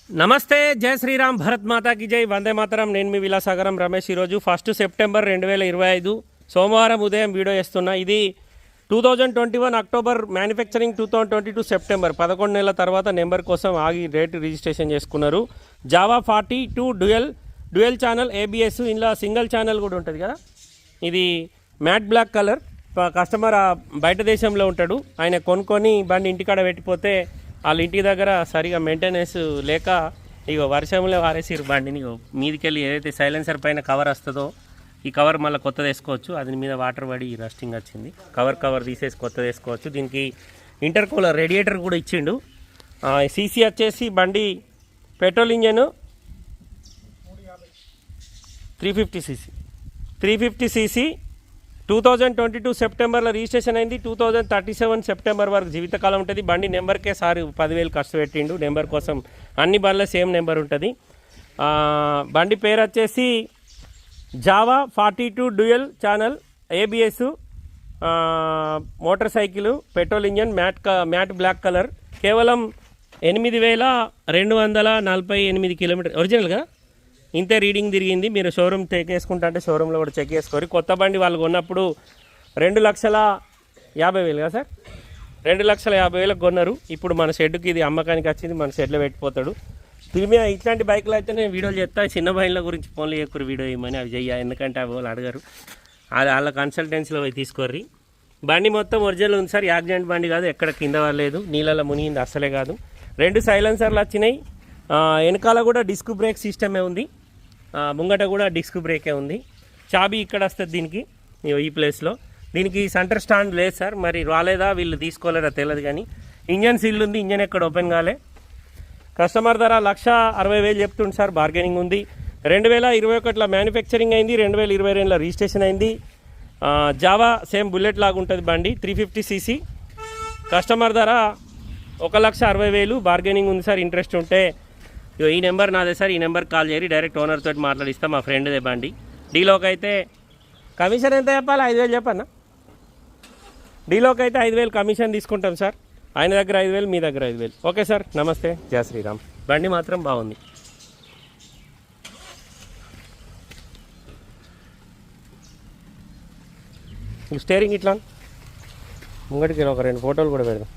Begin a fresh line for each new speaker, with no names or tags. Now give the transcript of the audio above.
నమస్తే, జై శ్రీరామ్, భరత్ మాతాకి జై, వందే మాతరం. నేను మీ విలాసాగరం రమేష్. ఈరోజు 1 సెప్టెంబర్ 2025 సోమవారం ఉదయం వీడియో చేస్తున్నా. ఇది 2021 అక్టోబర్, మ్యానుఫ్యాక్చరింగ్ 2022 సెప్టెంబర్. 11 నెలల తర్వాత నెంబర్ కోసం ఆగి రేటు రిజిస్ట్రేషన్ చేసుకున్నారు. జావా 42 డ్యూయల్ ఛానల్ ABS, ఇందులో సింగిల్ ఛానల్ కూడా ఉంటుంది కదా. ఇది మ్యాట్ బ్లాక్ కలర్. కస్టమర్ బయట దేశంలో ఉంటాడు, ఆయన కొనుక్కొని బండి ఇంటికాడ పెట్టిపోతే వాళ్ళ ఇంటి దగ్గర సరిగా మెయింటెనెన్స్ లేక ఇక వర్షంలో వారేసిరు బండిని. మీదికెళ్ళి ఏదైతే సైలెన్సర్ పైన కవర్ వస్తుందో ఈ కవర్ మళ్ళీ కొత్తది వేసుకోవచ్చు. అది మీద వాటర్ పడి రస్టింగ్ వచ్చింది. కవర్ తీసేసి కొత్తది వేసుకోవచ్చు. దీనికి ఇంటర్ కూలర్ రేడియేటర్ కూడా ఇచ్చిండు. సీసీ వచ్చేసి బండి పెట్రోల్ ఇంజను 350 cc 2022 సెప్టెంబర్లో రిజిస్ట్రేషన్ అయింది. 2037 సెప్టెంబర్ వరకు జీవితకాలం ఉంటుంది. బండి నెంబర్కే సారి 10,000 ఖర్చు పెట్టిండు. నెంబర్ కోసం అన్ని బండ్ల సేమ్ నెంబర్ ఉంటుంది. బండి పేరు వచ్చేసి Jawa 42 dual channel ABS, motorcycle, petrol engine, matte black colour. కేవలం 8,248 కిలోమీటర్ ఒరిజినల్గా ఇంతే రీడింగ్ తిరిగింది. మీరు షోరూమ్ చెక్ చేసుకుంటా అంటే షోరూంలో కూడా చెక్ చేసుకోరు. కొత్త బండి వాళ్ళు కొన్నప్పుడు 2,50,000 కదా సార్, 2,50,000 కొన్నారు. ఇప్పుడు మన షెడ్కి ఇది అమ్మకానికి వచ్చింది. మన షెడ్లో పెట్టిపోతాడు. తిరిగి ఇట్లాంటి బైక్లు అయితే నేను వీడియోలు చెప్తాను. చిన్న బైక్ల గురించి ఫోన్లో ఎక్కువ వీడియో ఇవ్వమని అవి చెయ్య, ఎందుకంటే అవి వాళ్ళు అడగరు. వాళ్ళ కన్సల్టెన్సీలో పోయి తీసుకోర్రి. బండి మొత్తం ఒరిజినల్ ఉంది సార్, యాక్సిడెంట్ బండి కాదు, ఎక్కడ కింద పడలేదు, నీళ్ళలో మునిగింది అస్సలే కాదు. 2 సైలెన్సర్లు వచ్చినాయి. వెనకాల కూడా డిస్క్ బ్రేక్ సిస్టమే ఉంది, ముంగట కూడా డిస్క్ బ్రేకే ఉంది. చాబీ ఇక్కడ వస్తుంది దీనికి, ఈ ప్లేస్లో. దీనికి సెంటర్ స్టాండ్ లేదు సార్, మరి రాలేదా వీళ్ళు తీసుకోలేదా తెలియదు. కానీ ఇంజన్ సీల్ ఉంది, ఇంజన్ ఎక్కడ ఓపెన్ కాలే. కస్టమర్ ధర 1,60,000 చెప్తుంది సార్, బార్గెనింగ్ ఉంది. 2021లో మ్యానుఫ్యాక్చరింగ్ అయింది, 2022లో రిజిస్ట్రేషన్ అయింది. జావా సేమ్ బుల్లెట్ లాగా ఉంటుంది బండి, 350 cc. కస్టమర్ ధర 1,60,000, బార్గెనింగ్ ఉంది సార్. ఇంట్రెస్ట్ ఉంటే ఈ నెంబర్ నాదే సార్, ఈ నెంబర్కి కాల్ చేయరి, డైరెక్ట్ ఓనర్ తోటి మాట్లాడిస్తా. మా ఫ్రెండ్దే బండి. డీలోకి అయితే కమిషన్ ఎంత చెప్పాలి? 5,000 చెప్పన్నా. డీలోకి అయితే 5,000 కమిషన్ తీసుకుంటాం సార్. ఆయన దగ్గర 5,000, మీ దగ్గర 5,000. ఓకే సార్, నమస్తే, జై శ్రీరామ్. బండి మాత్రం బాగుంది. స్టీరింగ్ ఇట్లా ముంగటికి ఒక 2 ఫోటోలు కూడా పెడదాం.